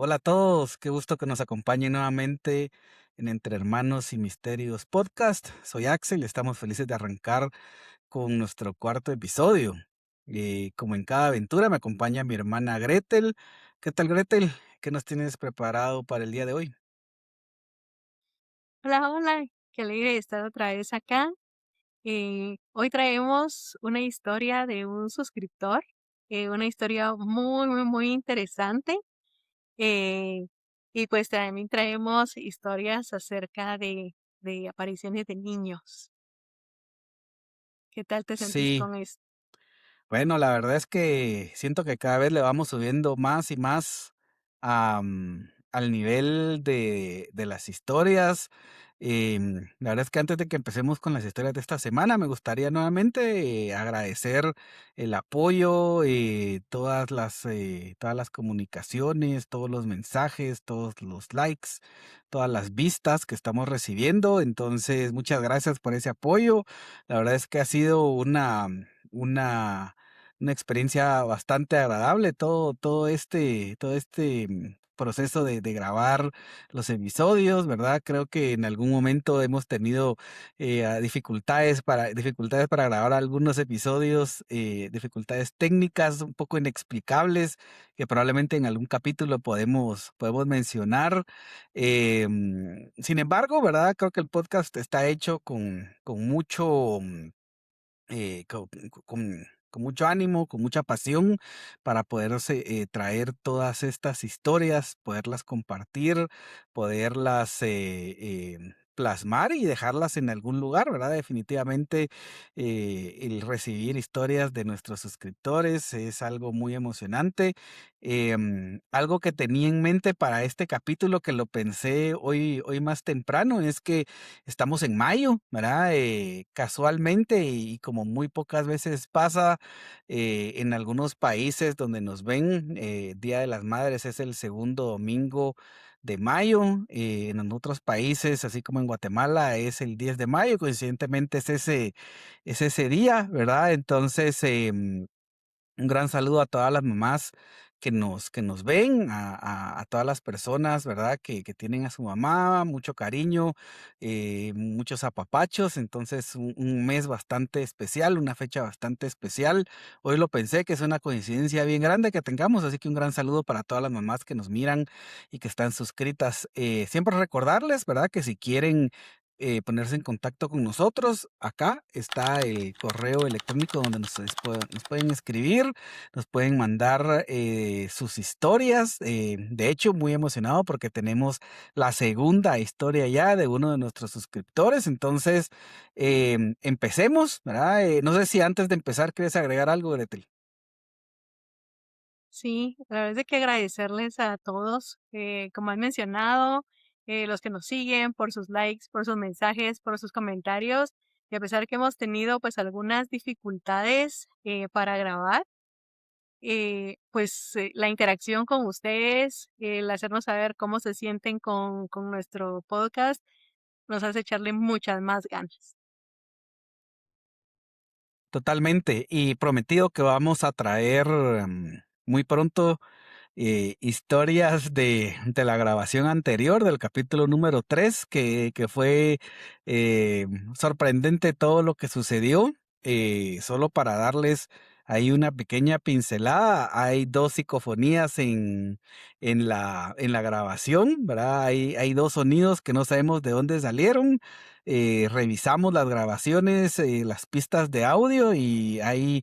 Hola a todos, qué gusto que nos acompañen nuevamente en Entre Hermanos y Misterios Podcast. Soy Axel y estamos felices de arrancar con nuestro cuarto episodio. Como en cada aventura me acompaña mi hermana Gretel. ¿Qué tal, Gretel? ¿Qué nos tienes preparado para el día de hoy? Hola, hola, qué alegre de estar otra vez acá. Hoy traemos una historia de un suscriptor, una historia muy interesante. eh, y pues también traemos historias acerca de apariciones de niños. ¿Qué tal te sentís Sí, con esto? bueno, la verdad es que siento que cada vez le vamos subiendo más y más al nivel de las historias. La verdad es que antes de que empecemos con las historias de esta semana, me gustaría nuevamente agradecer el apoyo, todas las comunicaciones, todos los mensajes, todos los likes, todas las vistas que estamos recibiendo. Entonces, muchas gracias por ese apoyo. La verdad es que ha sido una una experiencia bastante agradable todo este proceso de grabar los episodios, ¿verdad? Creo que en algún momento hemos tenido, dificultades para grabar algunos episodios, dificultades técnicas un poco inexplicables, que probablemente en algún capítulo podemos mencionar. Sin embargo, ¿verdad? Creo que el podcast está hecho con mucho con mucho ánimo, con mucha pasión para poderse traer todas estas historias, poderlas compartir, poderlas plasmar y dejarlas en algún lugar, ¿verdad? Definitivamente el recibir historias de nuestros suscriptores es algo muy emocionante. Algo que tenía en mente para este capítulo que lo pensé hoy más temprano es que estamos en mayo, ¿verdad? Casualmente y como muy pocas veces pasa en algunos países donde nos ven, Día de las Madres es el segundo domingo de mayo. En otros países, así como en Guatemala, es el 10 de mayo. Coincidentemente es ese día, ¿verdad? Entonces, un gran saludo a todas las mamás que nos ven, a todas las personas, ¿verdad? Que tienen a su mamá, mucho cariño, muchos apapachos. Entonces, un mes bastante especial, una fecha bastante especial. Hoy lo pensé, que es una coincidencia bien grande que tengamos, así que un gran saludo para todas las mamás que nos miran y que están suscritas. Siempre recordarles, ¿verdad? Que si quieren ponerse en contacto con nosotros, acá está el correo electrónico donde nos pueden escribir, nos pueden mandar sus historias. De hecho, muy emocionado porque tenemos la segunda historia ya de uno de nuestros suscriptores. Entonces, empecemos, ¿verdad? No sé si antes de empezar quieres agregar algo, Gretel. Sí, la verdad es de que agradecerles a todos, como han mencionado, los que nos siguen, por sus likes, por sus mensajes, por sus comentarios. Y a pesar que hemos tenido pues algunas dificultades para grabar, pues la interacción con ustedes, el hacernos saber cómo se sienten con nuestro podcast, nos hace echarle muchas más ganas. Totalmente. Y prometido que vamos a traer muy pronto historias de la grabación anterior, del capítulo número 3 que fue sorprendente todo lo que sucedió. Solo para darles ahí una pequeña pincelada, hay dos psicofonías en la grabación, ¿verdad? Hay dos sonidos que no sabemos de dónde salieron. Revisamos las grabaciones, las pistas de audio y hay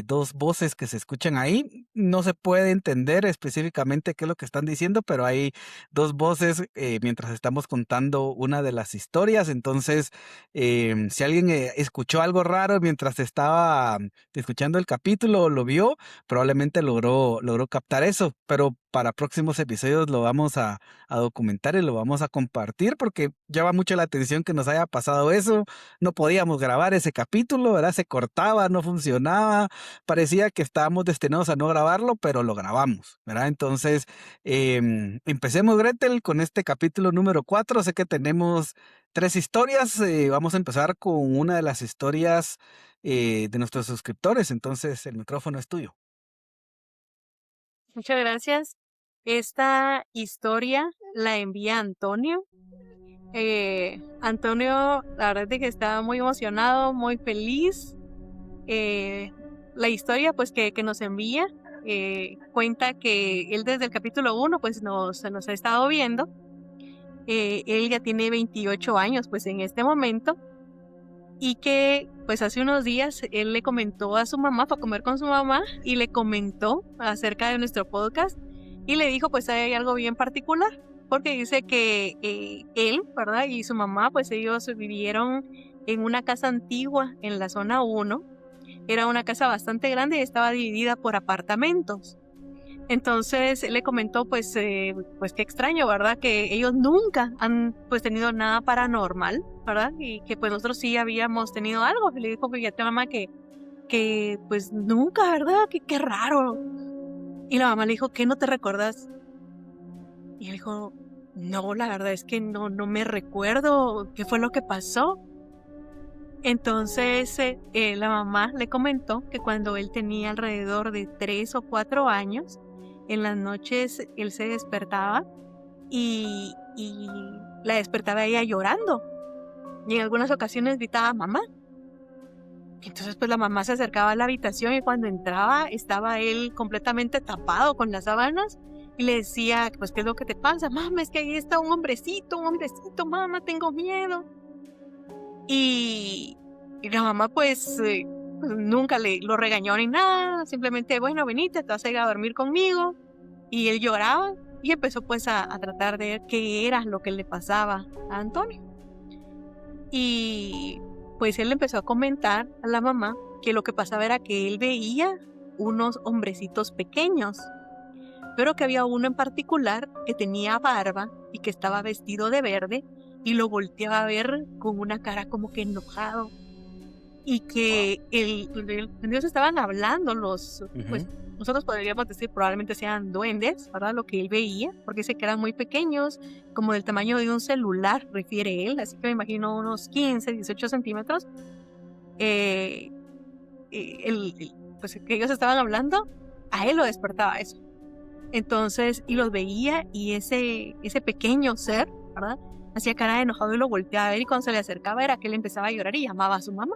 dos voces que se escuchan ahí. No se puede entender específicamente qué es lo que están diciendo, pero hay dos voces mientras estamos contando una de las historias. Entonces, si alguien escuchó algo raro mientras estaba escuchando el capítulo o lo vio, probablemente logró captar eso. Pero para próximos episodios lo vamos a documentar y lo vamos a compartir porque llama mucho la atención que nos haya pasado eso. No podíamos grabar ese capítulo, ¿verdad? Se cortaba, no funcionaba, parecía que estábamos destinados a no grabarlo, pero lo grabamos, ¿verdad? Entonces, empecemos, Gretel, con este capítulo número 4. Sé que tenemos tres historias. Vamos a empezar con una de las historias de nuestros suscriptores. Entonces, el micrófono es tuyo. Muchas gracias. Esta historia la envía Antonio. Antonio, la verdad es que estaba muy emocionado, muy feliz. La historia pues que nos envía cuenta que él desde el capítulo 1 pues nos ha estado viendo. Él ya tiene 28 años pues en este momento, y que pues hace unos días él le comentó a su mamá, fue a comer con su mamá y le comentó acerca de nuestro podcast y le dijo pues hay algo bien particular, porque dice que él, ¿verdad? Y su mamá pues ellos vivieron en una casa antigua en la zona 1. Era una casa bastante grande y estaba dividida por apartamentos. Entonces él le comentó pues qué extraño, ¿verdad? Que ellos nunca han pues tenido nada paranormal, ¿verdad? Y que pues nosotros sí habíamos tenido algo. Y le dijo, fíjate mamá que pues nunca, ¿verdad? Que qué raro. Y la mamá le dijo, ¿qué no te recuerdas? Y él dijo, no, la verdad es que no me recuerdo qué fue lo que pasó. Entonces la mamá le comentó que cuando él tenía alrededor de 3 o 4 años, en las noches él se despertaba y la despertaba ella llorando. Y en algunas ocasiones gritaba mamá. Entonces pues la mamá se acercaba a la habitación y cuando entraba estaba él completamente tapado con las sábanas y le decía, pues ¿qué es lo que te pasa? Mamá, es que ahí está un hombrecito, mamá, tengo miedo. Y la mamá pues nunca lo regañó ni nada, simplemente, bueno, venite, te vas a ir a dormir conmigo. Y él lloraba y empezó pues a tratar de ver qué era lo que le pasaba a Antonio. Y pues él empezó a comentar a la mamá que lo que pasaba era que él veía unos hombrecitos pequeños, pero que había uno en particular que tenía barba y que estaba vestido de verde y lo volteaba a ver con una cara como que enojado. Y Wow. que ellos estaban hablando, pues Ujú. nosotros podríamos decir probablemente sean duendes, ¿verdad? Lo que él veía, porque dice que eran muy pequeños, como del tamaño de un celular, refiere él, así que me imagino unos 15, 18 centímetros. Eh, pues que ellos estaban hablando, a él lo despertaba eso. Entonces, y los veía y ese pequeño ser, ¿verdad? Hacía cara de enojado y lo volteaba a ver y cuando se le acercaba era que él empezaba a llorar y llamaba a su mamá.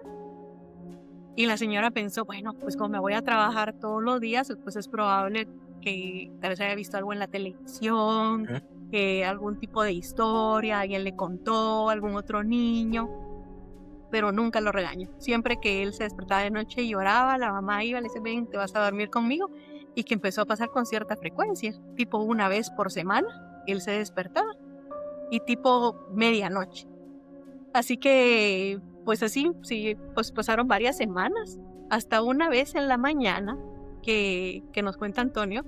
Y la señora pensó, bueno, pues como me voy a trabajar todos los días, pues es probable que tal vez haya visto algo en la televisión, Ujú. que algún tipo de historia, alguien le contó, algún otro niño, pero nunca lo regañó. Siempre que él se despertaba de noche y lloraba, la mamá iba, le decía, ven, te vas a dormir conmigo, y que empezó a pasar con cierta frecuencia, tipo una vez por semana, él se despertaba, y tipo medianoche. Así que, pues así, sí, pues pasaron varias semanas, hasta una vez en la mañana que nos cuenta Antonio,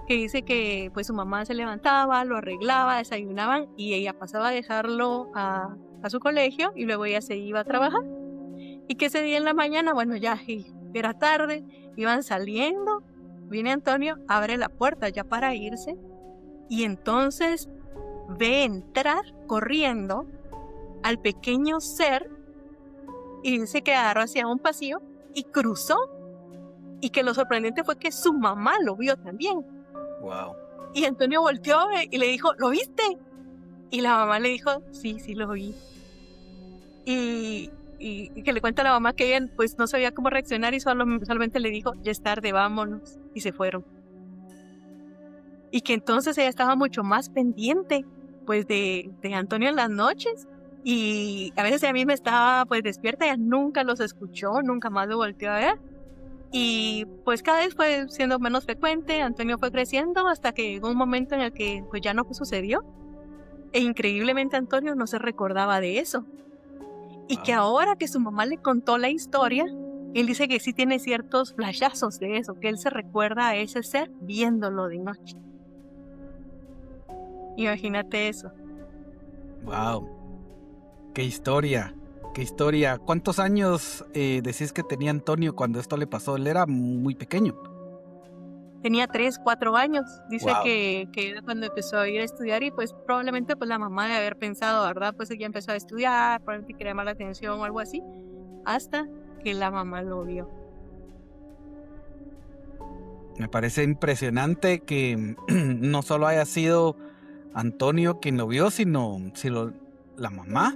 que dice que pues su mamá se levantaba, lo arreglaba, desayunaban y ella pasaba a dejarlo a su colegio y luego ella se iba a trabajar. Y que ese día en la mañana, bueno, ya era tarde, iban saliendo, viene Antonio, abre la puerta ya para irse y entonces ve entrar corriendo al pequeño ser y dice que agarró hacia un pasillo y cruzó, y que lo sorprendente fue que su mamá lo vio también. Wow. Y Antonio volteó y le dijo, ¿lo viste? Y la mamá le dijo, sí, sí lo vi. Y que le cuenta a la mamá que ella pues no sabía cómo reaccionar y solamente le dijo, ya es tarde, vámonos. Y se fueron. Y que entonces ella estaba mucho más pendiente pues de Antonio en las noches. Y a veces ella misma estaba pues despierta, ella nunca los escuchó, nunca más lo volteó a ver. Y pues cada vez fue siendo menos frecuente, Antonio fue creciendo hasta que llegó un momento en el que pues ya no sucedió. E increíblemente Antonio no se recordaba de eso. Y que Wow. ahora que su mamá le contó la historia, él dice que sí tiene ciertos flashazos de eso, que él se recuerda a ese ser viéndolo de noche. Imagínate eso. Wow. Qué historia. Qué historia. ¿Cuántos años decís que tenía Antonio cuando esto le pasó? Él era muy pequeño. Tenía 3, 4 años. Dice Wow. que era cuando empezó a ir a estudiar y pues probablemente pues la mamá de haber pensado, ¿verdad? Pues ella empezó a estudiar, probablemente quería llamar la atención o algo así, hasta que la mamá lo vio. Me parece impresionante que no solo haya sido Antonio quien lo vio, sino la mamá,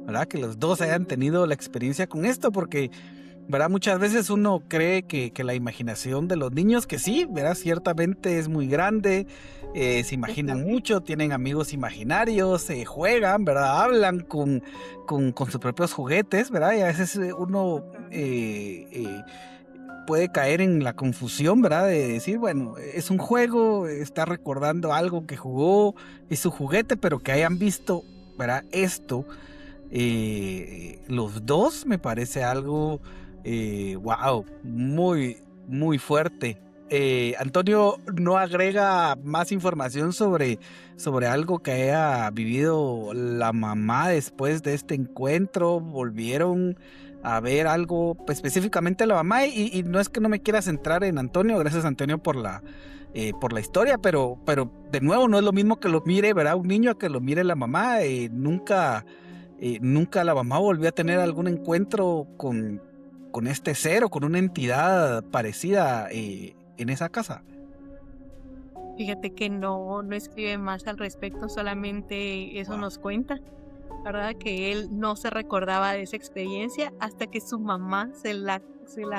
¿verdad? Que los dos hayan tenido la experiencia con esto, porque, ¿verdad? Muchas veces uno cree que la imaginación de los niños, que sí, ¿verdad? Ciertamente es muy grande, se imaginan Ujú. mucho, tienen amigos imaginarios, juegan, ¿verdad? Hablan con sus propios juguetes, ¿verdad? Y a veces uno puede caer en la confusión, ¿verdad? De decir, bueno, es un juego, está recordando algo que jugó, es su juguete, pero que hayan visto, ¿verdad? Esto, los dos me parece algo, wow, muy fuerte. Antonio no agrega más información sobre algo que haya vivido la mamá después de este encuentro. Volvieron a ver algo, pues, específicamente la mamá, y no es que no me quiera centrar en Antonio. Gracias, Antonio, por la historia, pero de nuevo no es lo mismo que lo mire, ¿verdad? Un niño a que lo mire la mamá. Nunca la mamá volvió a tener algún encuentro con este ser o con una entidad parecida en esa casa. Fíjate que no escribe más al respecto, solamente eso Wow. nos cuenta, ¿verdad? Que él no se recordaba de esa experiencia hasta que su mamá se la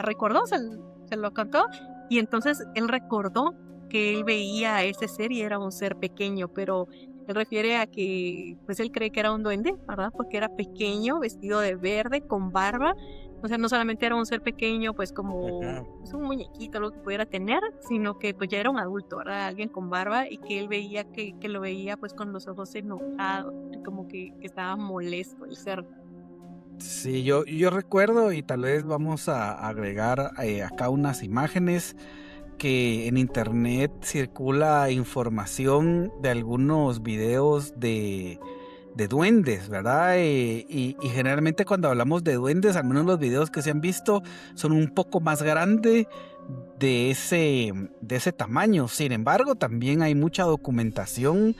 recordó, se lo contó, y entonces él recordó que él veía a ese ser y era un ser pequeño, pero él refiere a que, pues él cree que era un duende, ¿verdad? Porque era pequeño, vestido de verde, con barba. O sea, no solamente era un ser pequeño, pues como Ujú. pues, un muñequito, lo que pudiera tener, sino que pues ya era un adulto, ¿verdad? Alguien con barba y que él veía que lo veía pues con los ojos enojados, como que estaba molesto el ser. Sí, yo recuerdo, y tal vez vamos a agregar acá unas imágenes, que en internet circula información de algunos videos de duendes, ¿verdad? Y generalmente cuando hablamos de duendes, al menos los videos que se han visto son un poco más grandes de ese tamaño. Sin embargo, también hay mucha documentación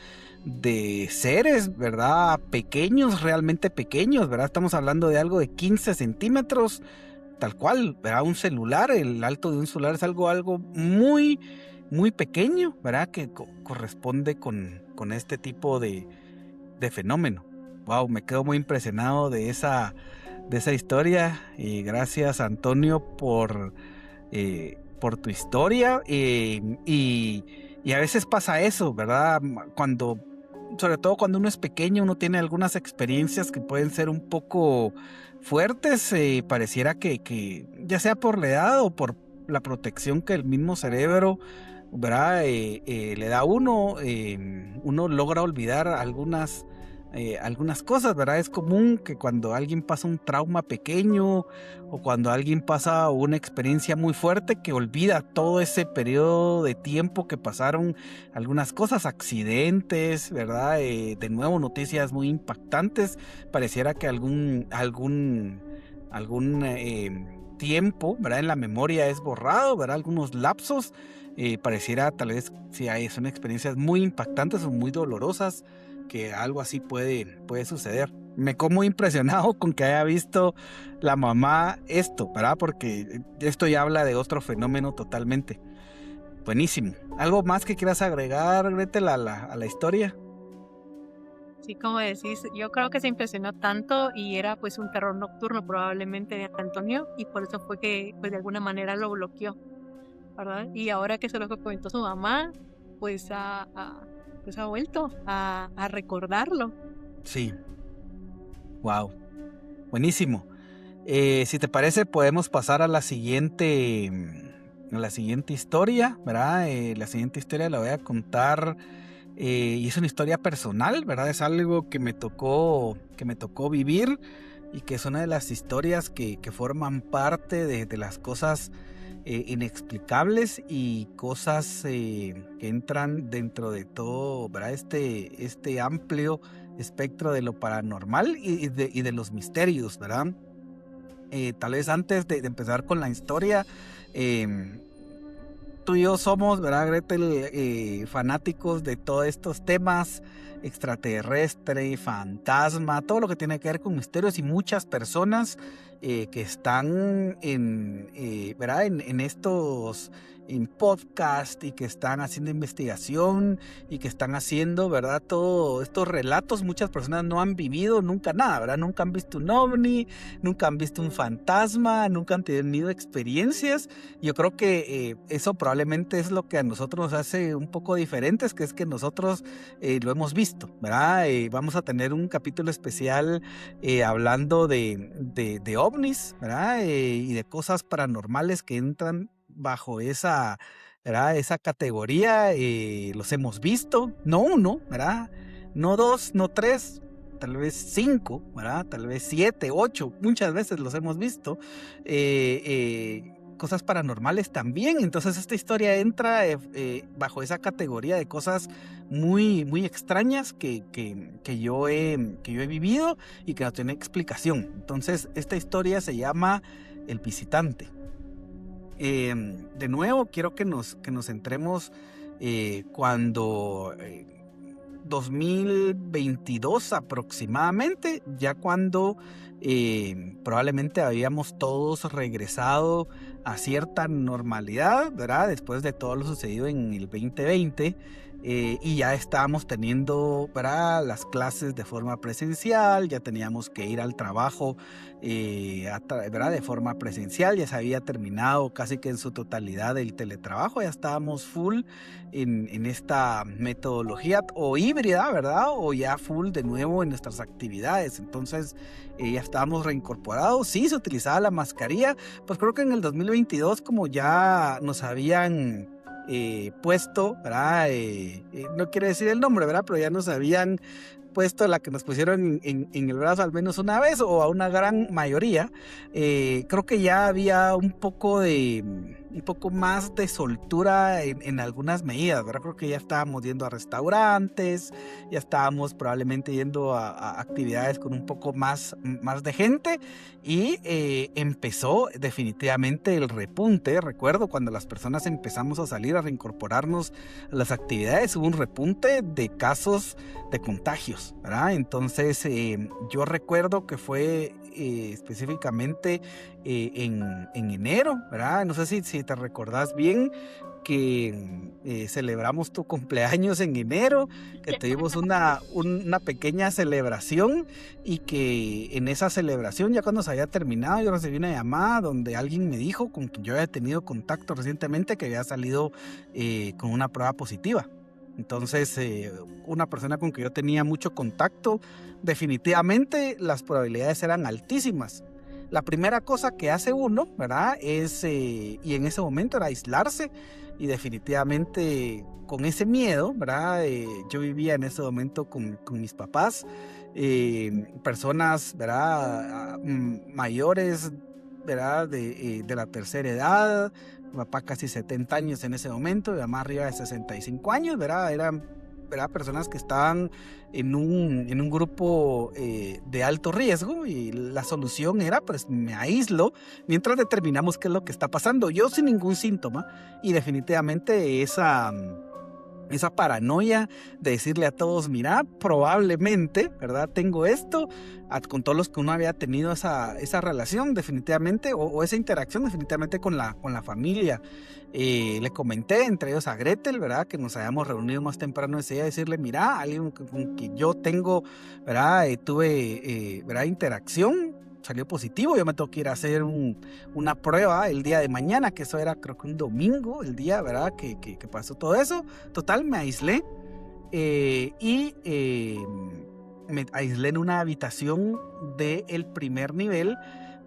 de seres, ¿verdad? Pequeños, realmente pequeños, ¿verdad? Estamos hablando de algo de 15 centímetros, tal cual, ¿verdad? Un celular, el alto de un celular es algo muy pequeño, ¿verdad? Que corresponde con este tipo de fenómeno. Wow, me quedo muy impresionado de esa historia, y gracias, Antonio, por tu historia. Y a veces pasa eso, ¿verdad? Sobre todo cuando uno es pequeño, uno tiene algunas experiencias que pueden ser un poco fuertes. Pareciera que ya sea por la edad o por la protección que el mismo cerebro, ¿verdad? Le da a uno. Uno logra olvidar algunas cosas, ¿verdad? Es común que cuando alguien pasa un trauma pequeño o cuando alguien pasa una experiencia muy fuerte, que olvida todo ese periodo de tiempo que pasaron algunas cosas, accidentes, ¿verdad? De nuevo, noticias muy impactantes. Pareciera que algún tiempo, ¿verdad? En la memoria es borrado, ¿verdad? Algunos lapsos. Pareciera, tal vez, si son experiencias muy impactantes o muy dolorosas, que algo así puede suceder. Me quedo muy impresionado con que haya visto la mamá esto, ¿verdad? Porque esto ya habla de otro fenómeno totalmente. Buenísimo. ¿Algo más que quieras agregar, Gretel, a la historia? Sí, como decís, yo creo que se impresionó tanto y era pues un terror nocturno probablemente de Antonio y por eso fue que pues de alguna manera lo bloqueó, ¿verdad? Y ahora que se lo comentó su mamá, pues pues ha vuelto a recordarlo. Sí. Wow. Buenísimo. Si te parece, podemos pasar a la siguiente historia, ¿verdad? La siguiente historia la voy a contar, y es una historia personal, ¿verdad? Es algo que me tocó vivir, y que es una de las historias que forman parte de las cosas inexplicables y cosas que entran dentro de todo, ¿verdad? Este amplio espectro de lo paranormal y de los misterios, ¿verdad? Tal vez antes de empezar con la historia, em, tú y yo somos, ¿verdad, Gretel? Fanáticos de todos estos temas: extraterrestre, fantasma, todo lo que tiene que ver con misterios, y muchas personas que están ¿verdad? En estos en podcast y que están haciendo investigación y que están haciendo, ¿verdad? Todos estos relatos. Muchas personas no han vivido nunca nada, ¿verdad? Nunca han visto un ovni, nunca han visto un fantasma, nunca han tenido experiencias. Yo creo que eso probablemente es lo que a nosotros nos hace un poco diferentes, que es que nosotros lo hemos visto, ¿verdad? Vamos a tener un capítulo especial hablando de ovnis, ¿verdad? Y de cosas paranormales que entran bajo esa, ¿verdad? Esa categoría. Los hemos visto, no uno, ¿verdad? No dos, no tres, tal vez 5, ¿verdad? Tal vez 7, 8, muchas veces los hemos visto. Cosas paranormales también. Entonces esta historia entra bajo esa categoría de cosas muy, muy extrañas que yo he vivido y que no tiene explicación. Entonces esta historia se llama El Visitante. De nuevo, quiero que nos centremos cuando 2022 aproximadamente, ya cuando probablemente habíamos todos regresado a cierta normalidad, ¿verdad? Después de todo lo sucedido en el 2020. Y ya estábamos teniendo, ¿verdad? Las clases de forma presencial, ya teníamos que ir al trabajo, ¿verdad? De forma presencial, ya se había terminado casi que en su totalidad el teletrabajo, ya estábamos full en esta metodología o híbrida, ¿verdad? O ya full de nuevo en nuestras actividades. Entonces ya estábamos reincorporados. Sí, se utilizaba la mascarilla, pues creo que en el 2022 como ya nos habían puesto, ¿verdad? No quiero decir el nombre, ¿verdad? Pero ya nos habían puesto la que nos pusieron en el brazo al menos una vez o a una gran mayoría. Creo que ya había un poco más de soltura en algunas medidas, ¿verdad? Creo que ya estábamos yendo a restaurantes, ya estábamos probablemente yendo a actividades con un poco más de gente y empezó definitivamente el repunte. Recuerdo cuando las personas empezamos a salir a reincorporarnos a las actividades, hubo un repunte de casos de contagios, ¿verdad? Entonces yo recuerdo que fue específicamente en enero, ¿verdad? No sé si te recordás bien que celebramos tu cumpleaños en enero, que tuvimos una pequeña celebración y que en esa celebración, ya cuando se había terminado, yo recibí una llamada donde alguien me dijo, con quien yo había tenido contacto recientemente, que había salido con una prueba positiva. Entonces, una persona con que yo tenía mucho contacto, definitivamente las probabilidades eran altísimas. La primera cosa que hace uno, ¿verdad? Es, y en ese momento era aislarse, y definitivamente con ese miedo, ¿verdad? Yo vivía en ese momento con mis papás, personas, ¿verdad? Mayores, ¿verdad? De la tercera edad. Mi papá casi 70 años en ese momento, mi mamá arriba de 65 años, ¿verdad? Eran, ¿verdad? Personas que estaban en un grupo de alto riesgo, y la solución era, pues me aíslo mientras determinamos qué es lo que está pasando. Yo sin ningún síntoma, y definitivamente esa paranoia de decirle a todos, mira, probablemente, ¿verdad? Tengo esto, con todos los que uno había tenido esa relación definitivamente, o esa interacción definitivamente con la familia. Le comenté, entre ellos a Gretel, ¿verdad? Que nos habíamos reunido más temprano ese día, decirle, mira, alguien con que yo tengo, ¿verdad? Tuve, ¿verdad? Interacción. Salió positivo, yo me tengo que ir a hacer una prueba el día de mañana, que eso era creo que un domingo, el día, ¿verdad? Que pasó todo eso. Total, me aislé y me aislé en una habitación del primer nivel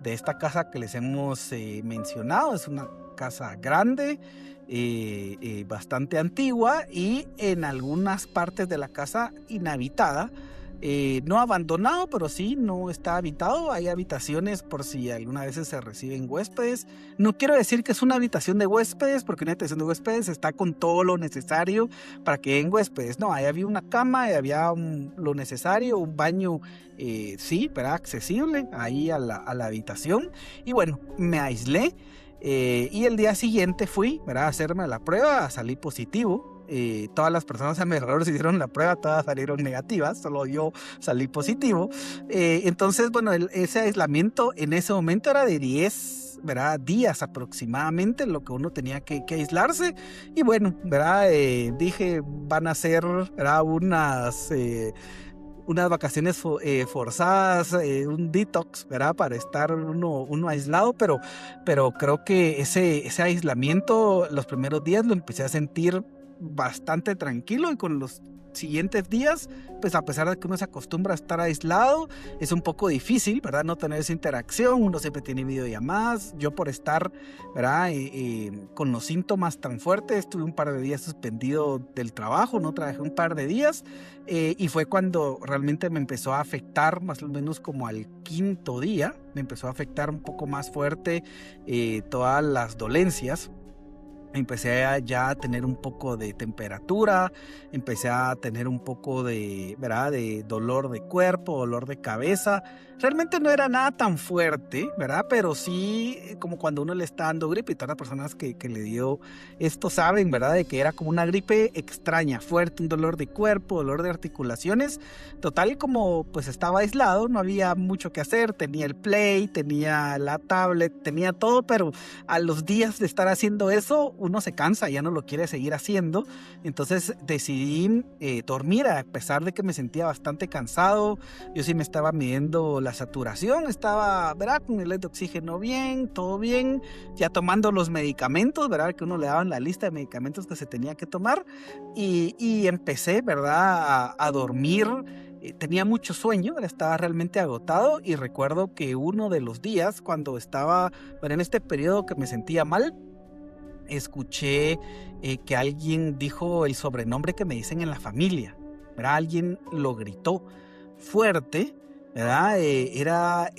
de esta casa que les hemos mencionado. Es una casa grande, bastante antigua, y en algunas partes de la casa inhabitada. No abandonado, pero sí no está habitado. Hay habitaciones por si alguna vez se reciben huéspedes. No quiero decir que es una habitación de huéspedes, porque una habitación de huéspedes está con todo lo necesario para que den huéspedes. No, ahí había una cama, había lo necesario, un baño, sí, pero accesible ahí a la habitación. Y bueno, me aislé. Y el día siguiente fui, ¿verdad? A hacerme la prueba, salí positivo. todas las personas a mi alrededor se hicieron la prueba, todas salieron negativas, solo yo salí positivo. Entonces, bueno, ese aislamiento en ese momento era de 10, ¿verdad? Días aproximadamente lo que uno tenía que aislarse. Y bueno, ¿verdad? Dije, van a ser, ¿verdad? Unas vacaciones forzadas, un detox, ¿verdad? Para estar uno aislado, pero creo que ese aislamiento, los primeros días lo empecé a sentir bastante tranquilo, y con los siguientes días, pues a pesar de que uno se acostumbra a estar aislado, es un poco difícil, ¿verdad? No tener esa interacción, uno siempre tiene videollamadas. Yo, por estar, ¿verdad? Con los síntomas tan fuertes, estuve un par de días suspendido del trabajo, no trabajé un par de días, y fue cuando realmente me empezó a afectar, más o menos como al quinto día, me empezó a afectar un poco más fuerte todas las dolencias. Empecé ya a tener un poco de temperatura, empecé a tener un poco de, ¿verdad? De dolor de cuerpo, dolor de cabeza. Realmente no era nada tan fuerte, ¿verdad? Pero sí, como cuando uno le está dando gripe, y todas las personas que le dio esto saben, ¿verdad? De que era como una gripe extraña, fuerte, un dolor de cuerpo, dolor de articulaciones. Total, como pues estaba aislado, no había mucho que hacer, tenía el Play, tenía la tablet, tenía todo, pero a los días de estar haciendo eso, uno se cansa, ya no lo quiere seguir haciendo. Entonces decidí dormir, a pesar de que me sentía bastante cansado. Yo sí me estaba midiendo la saturación, estaba, ¿verdad? Con el de oxígeno bien, todo bien, ya tomando los medicamentos, ¿verdad? Que uno le daban la lista de medicamentos que se tenía que tomar, y empecé, ¿verdad? A dormir. Tenía mucho sueño, estaba realmente agotado, y recuerdo que uno de los días, cuando estaba, bueno, en este periodo que me sentía mal, escuché que alguien dijo el sobrenombre que me dicen en la familia, ¿verdad? Alguien lo gritó fuerte, ¿verdad? Era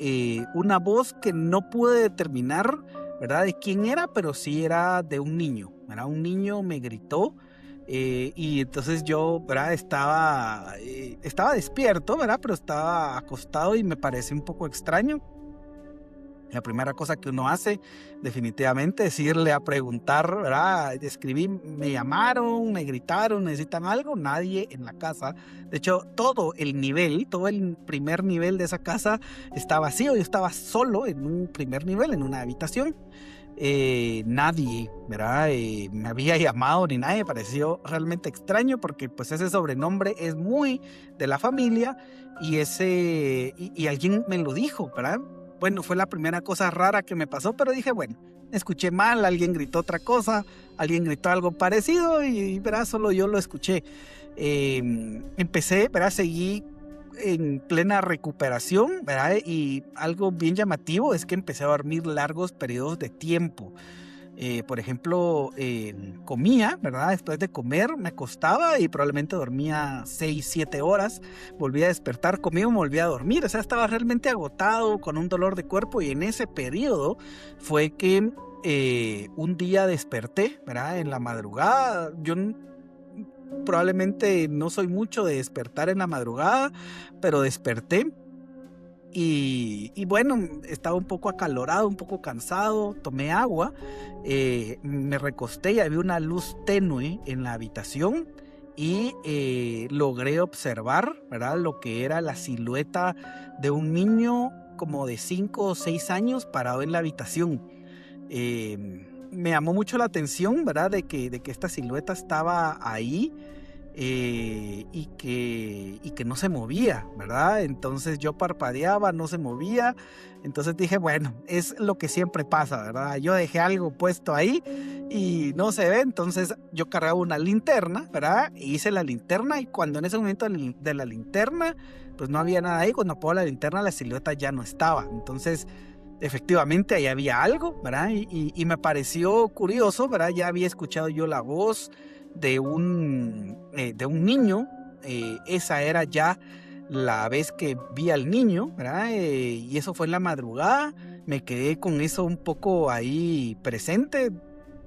una voz que no pude determinar, ¿verdad? De quién era, pero sí era de un niño, ¿verdad? Un niño me gritó. Y entonces yo, ¿verdad? Estaba despierto, ¿verdad? Pero estaba acostado, y me parece un poco extraño. La primera cosa que uno hace, definitivamente, es irle a preguntar, ¿verdad? Escribí, me llamaron, me gritaron, necesitan algo. Nadie en la casa. De hecho, todo el primer nivel de esa casa está vacío. Yo estaba solo en un primer nivel, en una habitación. Nadie, ¿verdad? Me había llamado ni nadie. Me pareció realmente extraño, porque pues ese sobrenombre es muy de la familia, y alguien me lo dijo, ¿verdad? Bueno, fue la primera cosa rara que me pasó, pero dije, bueno, escuché mal, alguien gritó otra cosa, alguien gritó algo parecido, y ¿verdad? Solo yo lo escuché. Empecé, ¿verdad? Seguí en plena recuperación, ¿verdad? Y algo bien llamativo es que empecé a dormir largos periodos de tiempo. Por ejemplo, comía, ¿verdad? Después de comer me acostaba y probablemente dormía 6, 7 horas, volvía a despertar, comía y me volvía a dormir. O sea, estaba realmente agotado, con un dolor de cuerpo, y en ese periodo fue que un día desperté, ¿verdad? En la madrugada. Yo probablemente no soy mucho de despertar en la madrugada, pero desperté. Y bueno, estaba un poco acalorado, un poco cansado, tomé agua, me recosté y había una luz tenue en la habitación, y logré observar, ¿verdad? Lo que era la silueta de un niño como de 5 o 6 años parado en la habitación. Me llamó mucho la atención, ¿verdad? De que esta silueta estaba ahí, y que no se movía, ¿verdad? Entonces yo parpadeaba, no se movía. Entonces dije, bueno, es lo que siempre pasa, ¿verdad? Yo dejé algo puesto ahí y no se ve. Entonces yo cargaba una linterna, ¿verdad? E hice la linterna, y cuando en ese momento de la linterna, pues no había nada ahí. Cuando apagó la linterna, la silueta ya no estaba. Entonces, efectivamente, ahí había algo, ¿verdad? Y me pareció curioso, ¿verdad? Ya había escuchado yo la voz de un niño. Esa era ya la vez que vi al niño, ¿verdad? Y eso fue en la madrugada. Me quedé con eso un poco ahí presente.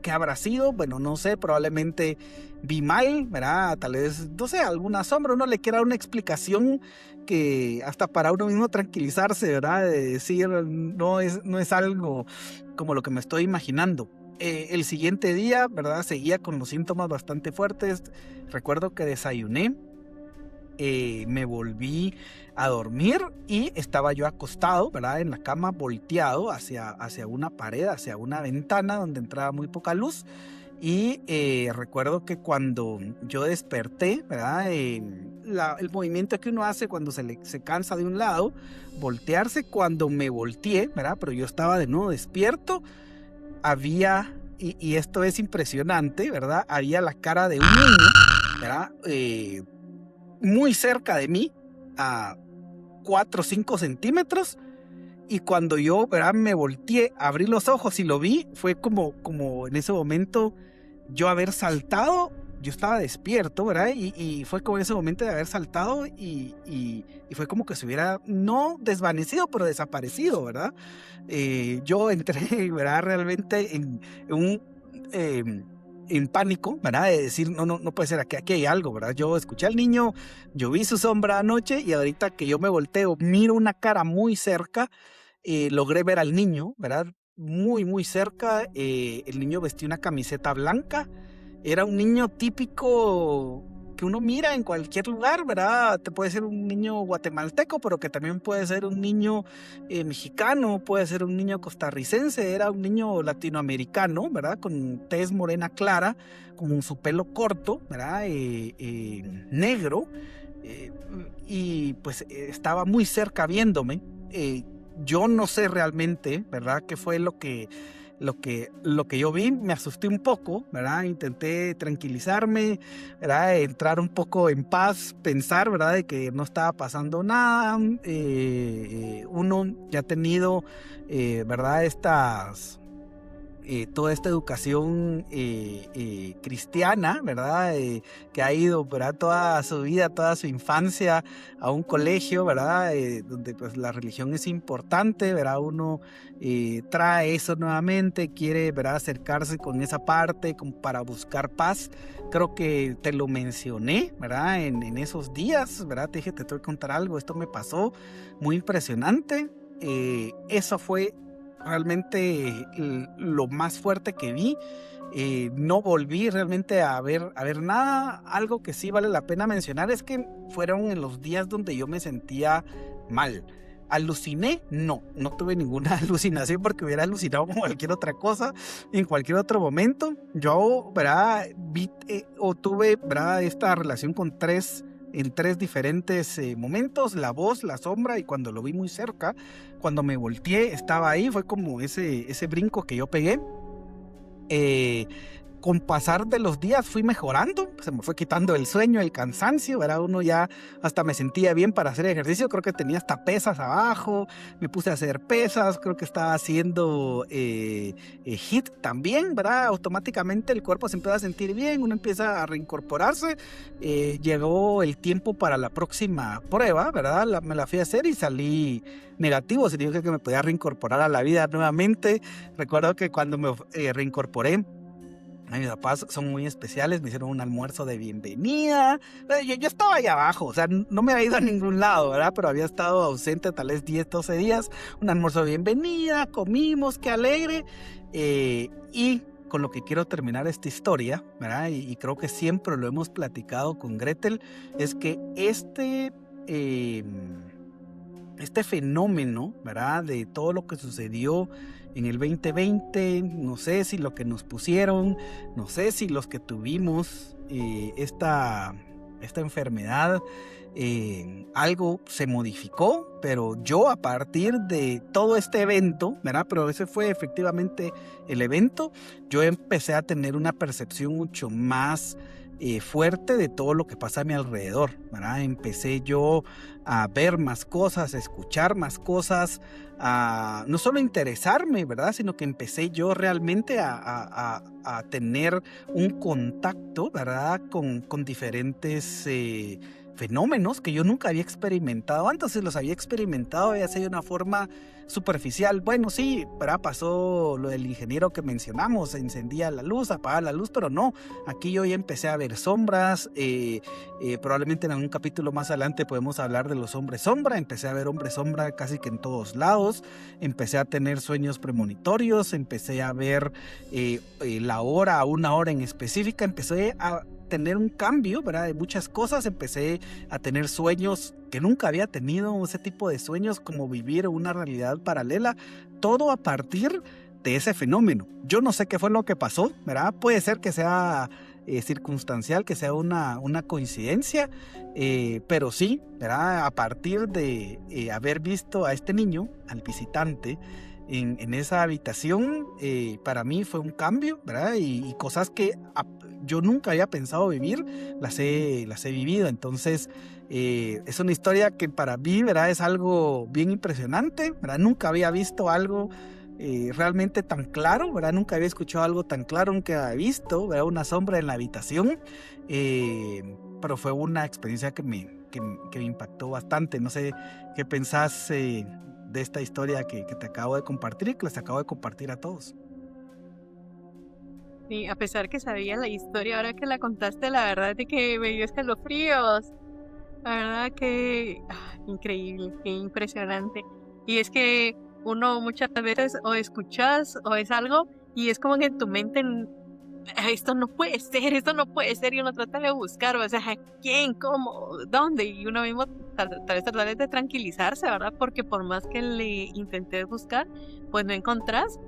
¿Qué habrá sido? Bueno, no sé, probablemente vi mal, ¿verdad? Tal vez, no sé, alguna sombra. Uno le quiera una explicación que hasta para uno mismo tranquilizarse, ¿verdad? De decir, no es algo como lo que me estoy imaginando. el siguiente día, ¿verdad? Seguía con los síntomas bastante fuertes. Recuerdo que desayuné, me volví a dormir y estaba yo acostado, ¿verdad? En la cama, volteado hacia una pared, hacia una ventana donde entraba muy poca luz. Y recuerdo que cuando yo desperté, ¿verdad? El movimiento que uno hace cuando se cansa de un lado, voltearse, cuando me volteé, ¿verdad? Pero yo estaba de nuevo despierto, había, y esto es impresionante, ¿verdad? Había la cara de un niño, ¿verdad? Muy cerca de mí, a 4 o 5 centímetros. Y cuando yo, ¿verdad? Me volteé, abrí los ojos y lo vi, fue como en ese momento yo haber saltado. Yo estaba despierto, ¿verdad? Y fue como ese momento de haber saltado y fue como que se hubiera, no desvanecido, pero desaparecido, ¿verdad? Yo entré, ¿verdad? Realmente eh, en pánico, ¿verdad? De decir, no puede ser, aquí hay algo, ¿verdad? Yo escuché al niño, yo vi su sombra anoche y ahorita que yo me volteo, miro una cara muy cerca, logré ver al niño, ¿verdad? Muy, muy cerca. El niño vestía una camiseta blanca. Era un niño típico que uno mira en cualquier lugar, ¿verdad? Te puede ser un niño guatemalteco, pero que también puede ser un niño mexicano, puede ser un niño costarricense. Era un niño latinoamericano, ¿verdad? Con tez morena clara, con su pelo corto, ¿verdad? Negro. eh, y pues estaba muy cerca viéndome. Yo no sé realmente, ¿verdad? ¿Qué fue lo que yo vi? Me asusté un poco, ¿verdad? Intenté tranquilizarme, ¿verdad? Entrar un poco en paz, pensar, ¿verdad? De que no estaba pasando nada. Uno ya ha tenido, ¿verdad? Toda esta educación cristiana, ¿verdad? Que ha ido, ¿verdad? Toda su vida, toda su infancia a un colegio, ¿verdad? Donde pues la religión es importante, ¿verdad? Uno trae eso nuevamente, quiere, ¿verdad? Acercarse con esa parte para buscar paz. Creo que te lo mencioné, ¿verdad? En esos días, ¿verdad? Te dije, te tengo que contar algo, esto me pasó, muy impresionante. Eso fue realmente lo más fuerte que vi. No volví realmente a ver nada. Algo que sí vale la pena mencionar es que fueron en los días donde yo me sentía mal. ¿Aluciné? No tuve ninguna alucinación, porque hubiera alucinado con cualquier otra cosa en cualquier otro momento. Yo, ¿verdad? Vi o tuve, ¿verdad? Esta relación en tres diferentes momentos: la voz, la sombra, y cuando lo vi muy cerca, cuando me volteé, estaba ahí. Fue como ese brinco que yo pegué. Eh, con pasar de los días fui mejorando, se me fue quitando el sueño, el cansancio, ¿verdad? Uno ya hasta me sentía bien para hacer ejercicio. Creo que tenía hasta pesas abajo, me puse a hacer pesas, creo que estaba haciendo HIIT también, ¿verdad? Automáticamente el cuerpo se empieza a sentir bien, uno empieza a reincorporarse. Llegó el tiempo para la próxima prueba, ¿verdad? Me la fui a hacer y salí negativo, significa que me podía reincorporar a la vida nuevamente. Recuerdo que cuando me reincorporé, mis papás son muy especiales, me hicieron un almuerzo de bienvenida. Yo estaba ahí abajo, o sea, no me había ido a ningún lado, ¿verdad? Pero había estado ausente tal vez 10, 12 días. Un almuerzo de bienvenida, comimos, qué alegre. Y con lo que quiero terminar esta historia, ¿verdad? Y creo que siempre lo hemos platicado con Gretel, es que este fenómeno, ¿verdad? De todo lo que sucedió en el 2020, no sé si lo que nos pusieron, no sé si los que tuvimos esta enfermedad, algo se modificó, pero yo, a partir de todo este evento, ¿verdad? Pero ese fue efectivamente el evento. Yo empecé a tener una percepción mucho más fuerte de todo lo que pasa a mi alrededor, ¿verdad? Empecé yo a ver más cosas, a escuchar más cosas, a no solo interesarme, ¿verdad? Sino que empecé yo realmente a tener un contacto, ¿verdad? Con diferentes fenómenos que yo nunca había experimentado antes. Si los había experimentado había sido de una forma superficial. Bueno, sí, ¿verdad? Pasó lo del ingeniero que mencionamos, se encendía la luz, apagaba la luz, pero no, aquí yo ya empecé a ver sombras. Probablemente en algún capítulo más adelante podemos hablar de los hombres sombra. Empecé a ver hombres sombra casi que en todos lados, empecé a tener sueños premonitorios, empecé a ver la hora, una hora en específica, empecé a tener un cambio, ¿verdad? De muchas cosas. Empecé a tener sueños que nunca había tenido, ese tipo de sueños como vivir una realidad paralela, todo a partir de ese fenómeno. Yo no sé qué fue lo que pasó, ¿verdad? Puede ser que sea circunstancial, que sea una coincidencia, pero sí, ¿verdad? A partir de haber visto a este niño, al visitante, en esa habitación, para mí fue un cambio, ¿verdad? Y cosas que yo nunca había pensado vivir, las he vivido. Entonces, es una historia que para mí, ¿verdad? Es algo bien impresionante, ¿verdad? Nunca había visto algo realmente tan claro, ¿verdad? Nunca había escuchado algo tan claro, nunca había visto, ¿verdad? Una sombra en la habitación, pero fue una experiencia que me impactó bastante. No sé qué pensás de esta historia que te acabo de compartir y que les acabo de compartir a todos. Sí, a pesar que sabía la historia, ahora que la contaste, la verdad es que me dio escalofríos. La verdad que increíble, qué impresionante. Y es que uno muchas veces o escuchas o es algo y es como que en tu mente esto no puede ser, esto no puede ser, y uno trata de buscar, o sea, ¿quién, cómo, dónde? Y uno mismo tal vez tratar de tranquilizarse, ¿verdad? Porque por más que le intenté buscar, pues no encontrás.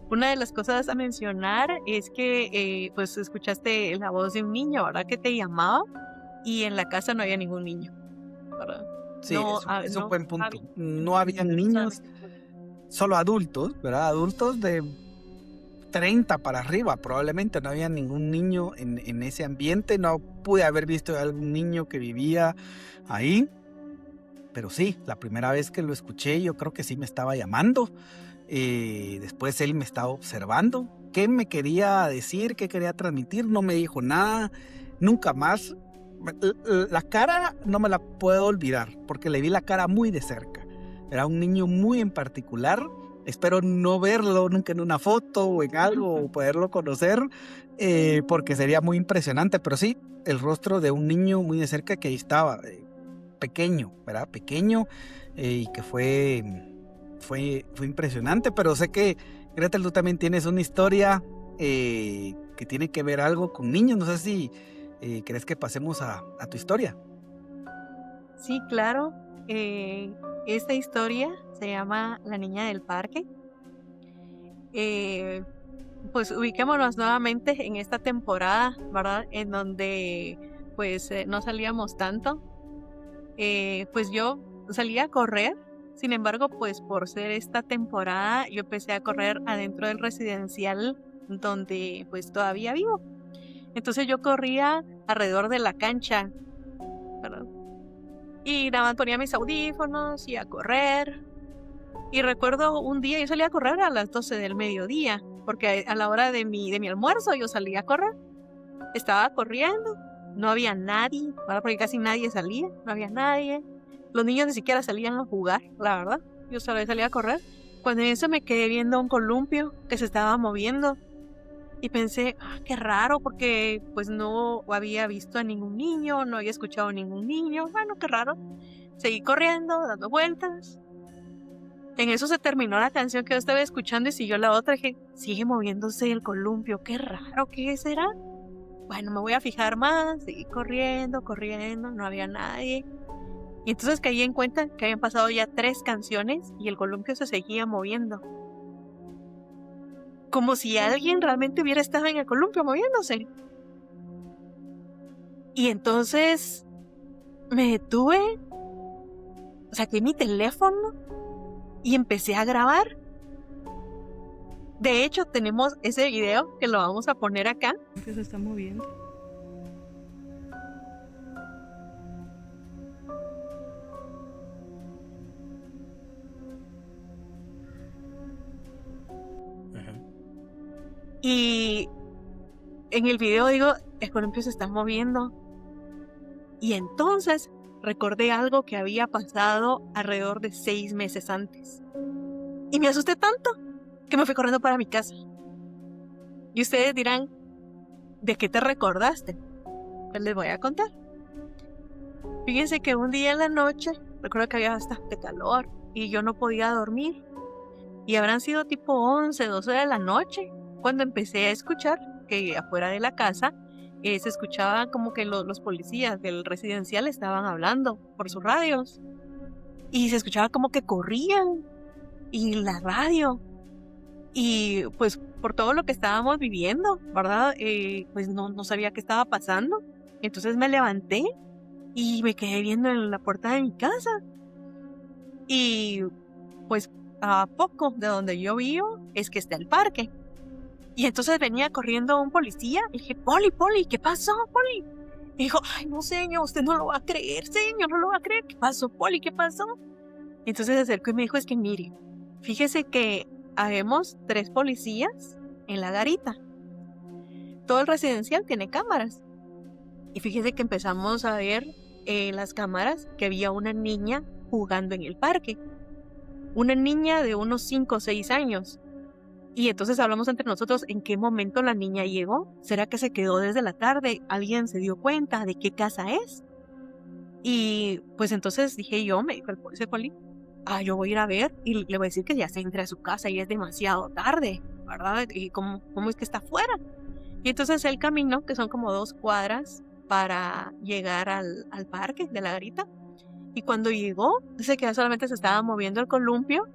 Una de las cosas a mencionar es que pues escuchaste la voz de un niño, ¿verdad? Que te llamaba y en la casa no había ningún niño, ¿verdad? Sí, No, es un no buen punto. había No habían niños, solamente pues, solo adultos, ¿verdad? Adultos de 30 para arriba, probablemente no había ningún niño en ese ambiente. No pude haber visto a algún niño que vivía ahí, pero sí, la primera vez que lo escuché yo creo que sí me estaba llamando. Después él me estaba observando. ¿Qué me quería decir? ¿Qué quería transmitir? No me dijo nada, nunca más. La cara no me la puedo olvidar porque le vi la cara muy de cerca. Era un niño muy en particular. Espero no verlo nunca en una foto o en algo o poderlo conocer, porque sería muy impresionante. Pero sí, el rostro de un niño muy de cerca que ahí estaba, pequeño, ¿verdad? Pequeño, y que fue impresionante. Pero sé que, Gretel, tú también tienes una historia que tiene que ver algo con niños. No sé si ¿crees que pasemos a tu historia? sí, claro. Esta historia se llama La Niña del Parque. Eh, pues ubiquémonos nuevamente en esta temporada, ¿verdad? En donde pues no salíamos tanto. Pues yo salía a correr, sin embargo, pues por ser esta temporada, yo empecé a correr adentro del residencial donde pues todavía vivo. Entonces yo corría alrededor de la cancha, ¿verdad? Y nada más ponía mis audífonos y a correr. Y recuerdo un día, yo salía a correr a las 12 del mediodía, porque a la hora de mi almuerzo yo salía a correr. Estaba corriendo, no había nadie, ¿verdad? Porque casi nadie salía, no había nadie. Los niños ni siquiera salían a jugar, la verdad. Yo solo salía a correr. Cuando en eso me quedé viendo un columpio que se estaba moviendo y pensé, qué raro, porque pues no había visto a ningún niño, no había escuchado a ningún niño. Bueno, qué raro. Seguí corriendo, dando vueltas. En eso se terminó la canción que yo estaba escuchando y siguió la otra. Dije, sigue moviéndose el columpio, qué raro, ¿qué será? Bueno, me voy a fijar más, seguí corriendo, corriendo, no había nadie. Y entonces caí en cuenta que habían pasado ya 3 canciones y el columpio se seguía moviendo. Como si alguien realmente hubiera estado en el columpio moviéndose. Y entonces me detuve, saqué mi teléfono y empecé a grabar. De hecho, tenemos ese video que lo vamos a poner acá. Que se está moviendo. Y en el video digo, el columpio se está moviendo. Y entonces recordé algo que había pasado alrededor de 6 meses antes. Y me asusté tanto que me fui corriendo para mi casa. Y ustedes dirán, ¿de qué te recordaste? Pues les voy a contar. Fíjense que un día en la noche, recuerdo que había bastante calor y yo no podía dormir. Y habrán sido tipo 11, 12 de la noche cuando empecé a escuchar que afuera de la casa se escuchaba como que los policías del residencial estaban hablando por sus radios. Y se escuchaba como que corrían y la radio. Y pues por todo lo que estábamos viviendo, ¿verdad? Pues no sabía qué estaba pasando. Entonces me levanté y me quedé viendo en la puerta de mi casa. Y pues a poco de donde yo vivo es que está el parque. Y entonces venía corriendo un policía y dije, Poli, ¿qué pasó, Poli? Y dijo, ay, no, señor, usted no lo va a creer, señor, no lo va a creer. ¿Qué pasó, Poli? ¿Qué pasó? Y entonces se acercó y me dijo, es que mire, fíjese que habemos 3 policías en la garita. Todo el residencial tiene cámaras. Y fíjese que empezamos a ver en las cámaras que había una niña jugando en el parque. Una niña de unos 5 o 6 años. Y entonces hablamos entre nosotros en qué momento la niña llegó. ¿Será que se quedó desde la tarde? ¿Alguien se dio cuenta de qué casa es? Y pues entonces dije yo, me dijo ese poli, yo voy a ir a ver y le voy a decir que ya se entre a su casa y es demasiado tarde, ¿verdad? Y cómo es que está afuera. Y entonces él caminó, que son como 2 cuadras para llegar al parque de la garita. Y cuando llegó, dice que solamente se estaba moviendo el columpio.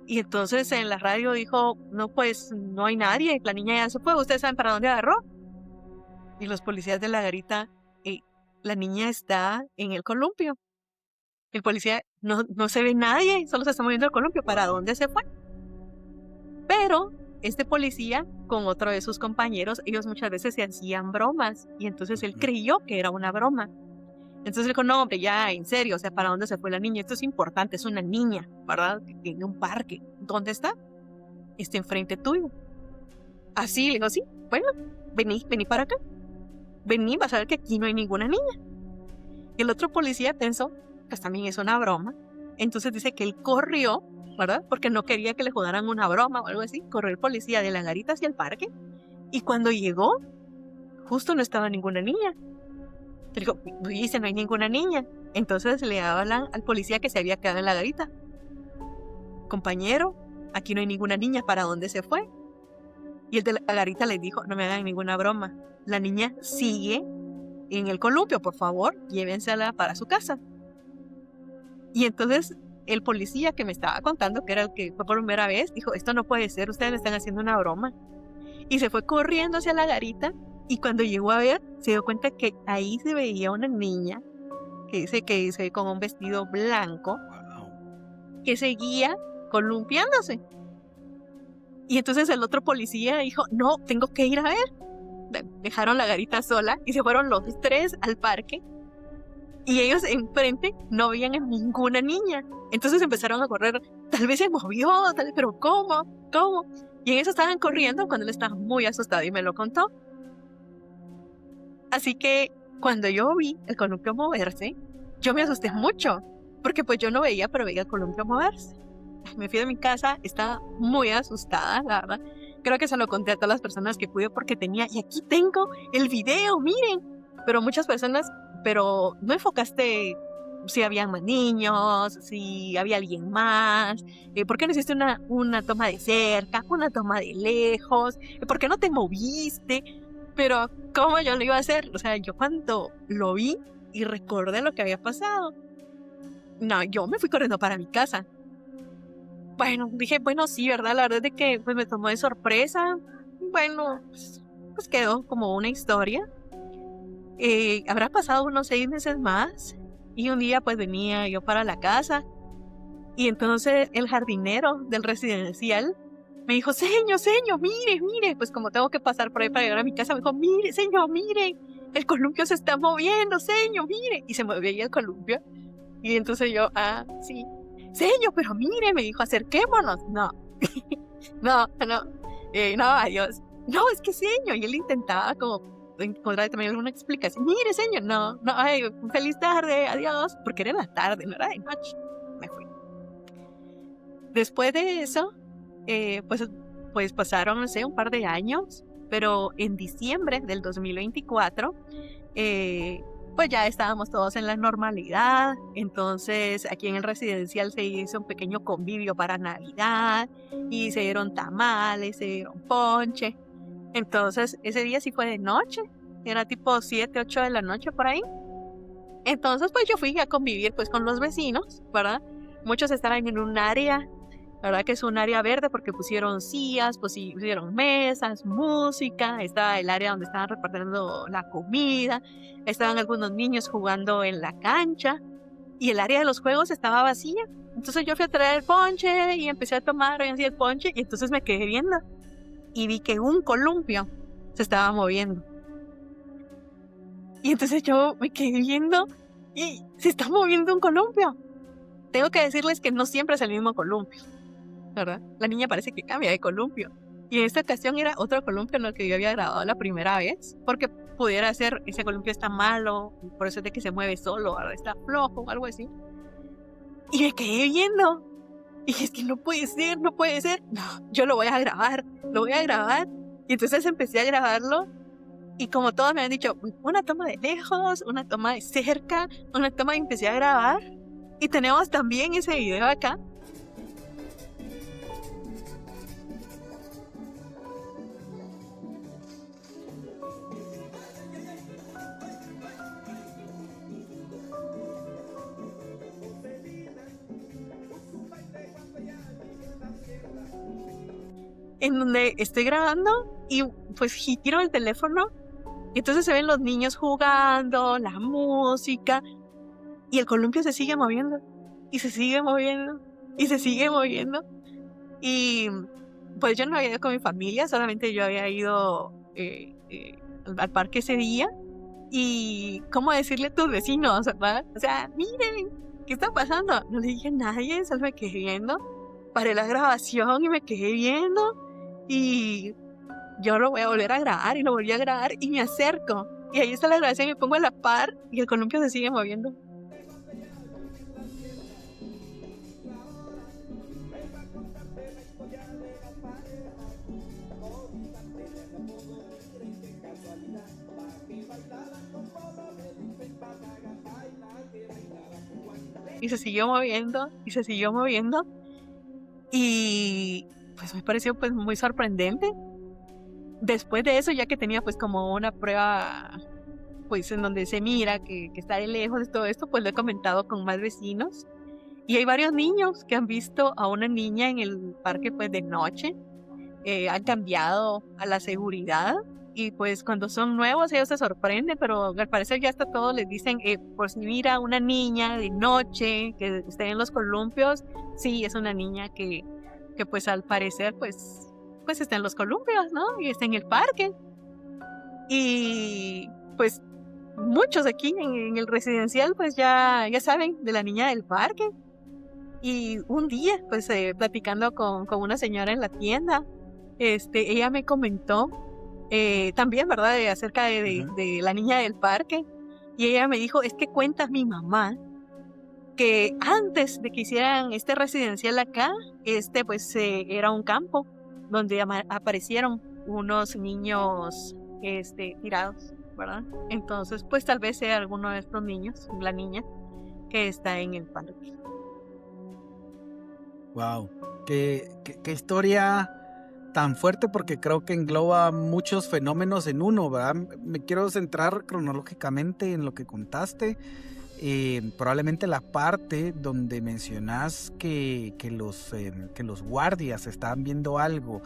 Y entonces en la radio dijo, no, pues no hay nadie, la niña ya se fue, ¿ustedes saben para dónde agarró? Y los policías de la garita, la niña está en el columpio. El policía, no se ve nadie, solo se está moviendo el columpio, ¿para dónde se fue? Pero este policía, con otro de sus compañeros, ellos muchas veces se hacían bromas, y entonces él creyó que era una broma. Entonces le dijo, no, hombre, ya, en serio, o sea, ¿para dónde se fue la niña? Esto es importante, es una niña, ¿verdad? En un parque. ¿Dónde está? Está enfrente tuyo. Así, le digo, sí, bueno, vení para acá. Vení, vas a ver que aquí no hay ninguna niña. Y el otro policía pensó, pues también es una broma. Entonces dice que él corrió, ¿verdad? Porque no quería que le jugaran una broma o algo así. Corrió el policía de la garita hacia el parque. Y cuando llegó, justo no estaba ninguna niña. Le digo, dice, no hay ninguna niña. Entonces le hablan al policía que se había quedado en la garita. Compañero, aquí no hay ninguna niña, ¿para dónde se fue? Y el de la garita le dijo, no me hagan ninguna broma. La niña sigue en el columpio, por favor, llévensela para su casa. Y entonces el policía que me estaba contando, que era el que fue por primera vez, dijo, esto no puede ser, ustedes me están haciendo una broma. Y se fue corriendo hacia la garita. Y cuando llegó a ver, se dio cuenta que ahí se veía una niña que dice que se ve con un vestido blanco que seguía columpiándose. Y entonces el otro policía dijo, no, tengo que ir a ver. Dejaron la garita sola y se fueron los 3 al parque. Y ellos enfrente no veían a ninguna niña. Entonces empezaron a correr, tal vez se movió, tal vez, pero ¿cómo? Y en eso estaban corriendo cuando él estaba muy asustado y me lo contó. Así que cuando yo vi el columpio moverse, yo me asusté mucho, porque pues yo no veía, pero veía el columpio moverse. Me fui de mi casa, estaba muy asustada, la verdad. Creo que se lo conté a todas las personas que pude porque tenía, y aquí tengo el video, miren. Pero muchas personas, pero no enfocaste si había más niños, si había alguien más, ¿por qué no hiciste una toma de cerca, una toma de lejos? ¿Por qué no te moviste? Pero, ¿cómo yo lo iba a hacer? O sea, yo cuando lo vi y recordé lo que había pasado, no, yo me fui corriendo para mi casa. Bueno, dije, bueno, sí, ¿verdad? La verdad es de que pues, me tomó de sorpresa. Bueno, pues quedó como una historia. Habrá pasado unos 6 meses más y un día pues venía yo para la casa y entonces el jardinero del residencial me dijo, señor, mire, pues como tengo que pasar por ahí para llegar a mi casa, me dijo, mire, señor, mire, el columpio se está moviendo, señor, mire, y se movió ahí el columpio. Y entonces yo, sí, señor, pero mire, me dijo, acerquémonos. No, no, adiós. No, es que señor, y él intentaba como encontrar también alguna explicación. Mire, señor, no, ay, feliz tarde, adiós, porque era en la tarde, no era de noche. Me fui. Después de eso, pues pasaron, no sé, un par de años, pero en diciembre del 2024, pues ya estábamos todos en la normalidad. Entonces aquí en el residencial se hizo un pequeño convivio para Navidad y se dieron tamales, se dieron ponche. Entonces ese día sí fue de noche, era tipo 7, 8 de la noche por ahí. Entonces pues yo fui a convivir pues con los vecinos, ¿verdad? Muchos estaban en un área, la verdad que es un área verde porque pusieron sillas, pusieron mesas, música, estaba el área donde estaban repartiendo la comida, estaban algunos niños jugando en la cancha y el área de los juegos estaba vacía. Entonces yo fui a traer el ponche y empecé a tomar así el ponche y entonces me quedé viendo y vi que un columpio se estaba moviendo. Y entonces yo me quedé viendo y se está moviendo un columpio. Tengo que decirles que no siempre es el mismo columpio, ¿verdad? La niña parece que cambia de columpio. Y en esta ocasión era otro columpio en el que yo había grabado la primera vez, porque pudiera ser ese columpio está malo, por eso es de que se mueve solo, ¿verdad? Está flojo o algo así. Y me quedé viendo. Y dije, es que no puede ser, no puede ser. No, yo lo voy a grabar, lo voy a grabar. Y entonces empecé a grabarlo. Y como todos me han dicho, una toma de lejos, una toma de cerca, una toma y empecé a grabar. Y tenemos también ese video acá. En donde estoy grabando y pues giro el teléfono y entonces se ven los niños jugando, la música y el columpio se sigue moviendo y se sigue moviendo y se sigue moviendo. Y pues yo no había ido con mi familia, solamente yo había ido al parque ese día. Y cómo decirle a tus vecinos, ¿verdad? O sea, miren, ¿qué está pasando? No le dije a nadie, solo me quedé viendo. Paré la grabación y me quedé viendo. Y yo lo voy a volver a grabar y lo volví a grabar y me acerco. Y ahí está la grabación y me pongo a la par y el columpio se sigue moviendo. Y se siguió moviendo y se siguió moviendo. Y pues me pareció pues muy sorprendente. Después de eso, ya que tenía pues como una prueba pues en donde se mira que está de lejos de todo esto, pues lo he comentado con más vecinos. Y hay varios niños que han visto a una niña en el parque pues de noche. Han cambiado a la seguridad y pues cuando son nuevos ellos se sorprenden, pero al parecer ya hasta todos les dicen, por si mira una niña de noche que esté en los columpios, sí, es una niña que pues al parecer pues está en los columpios, ¿no? Y está en el parque. Y pues muchos aquí en el residencial pues ya saben de la niña del parque. Y un día, pues platicando con una señora en la tienda, ella me comentó también, ¿verdad? Acerca de la niña del parque. Y ella me dijo, es que cuenta mi mamá que antes de que hicieran este residencial acá, pues era un campo donde aparecieron unos niños tirados, ¿verdad? Entonces, pues tal vez sea alguno de estos niños, la niña, que está en el parque. Wow, qué historia tan fuerte, porque creo que engloba muchos fenómenos en uno, ¿verdad? Me quiero centrar cronológicamente en lo que contaste. Probablemente la parte donde mencionas que los guardias estaban viendo algo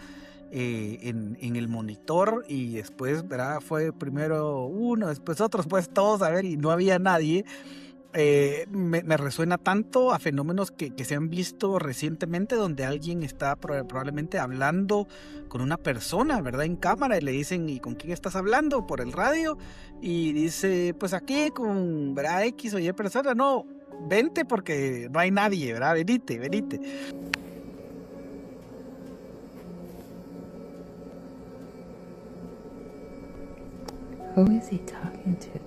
en el monitor y después, ¿verdad? Fue primero uno, después otros, pues todos a ver y no había nadie. Me resuena tanto a fenómenos que se han visto recientemente, donde alguien está probablemente hablando con una persona, ¿verdad? En cámara, y le dicen, ¿y con quién estás hablando? Por el radio, y dice, pues aquí con, ¿verdad? X o Y persona. No, vente porque no hay nadie, ¿verdad? Venite, venite. Who is he talking to?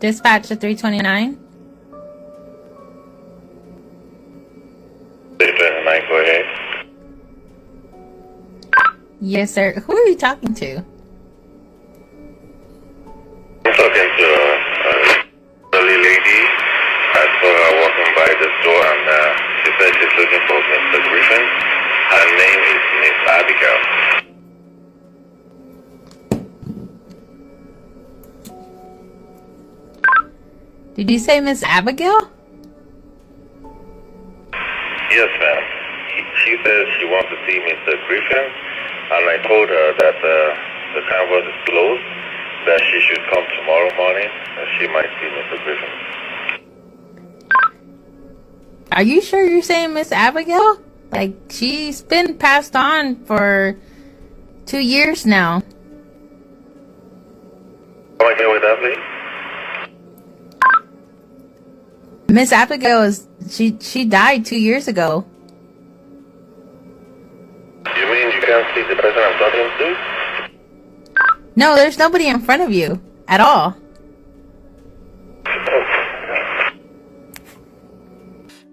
Dispatch to 329. 329, go ahead. Yes, sir. Who are you talking to? I'm talking to a elderly lady. I saw her walking by the store, and she said she's looking for Mr. Griffin. Her name is Miss Abigail. Did you say Miss Abigail? Yes, ma'am. She says she wants to see Mr. Griffin, and I told her that the canvas is closed, that she should come tomorrow morning, and she might see Mr. Griffin. Are you sure you're saying Miss Abigail? Like, she's been passed on for 2 years now. Come again with that, please? Miss Abigail she died 2 years ago. You mean you can't see the person I'm talking to? No, there's nobody in front of you at all.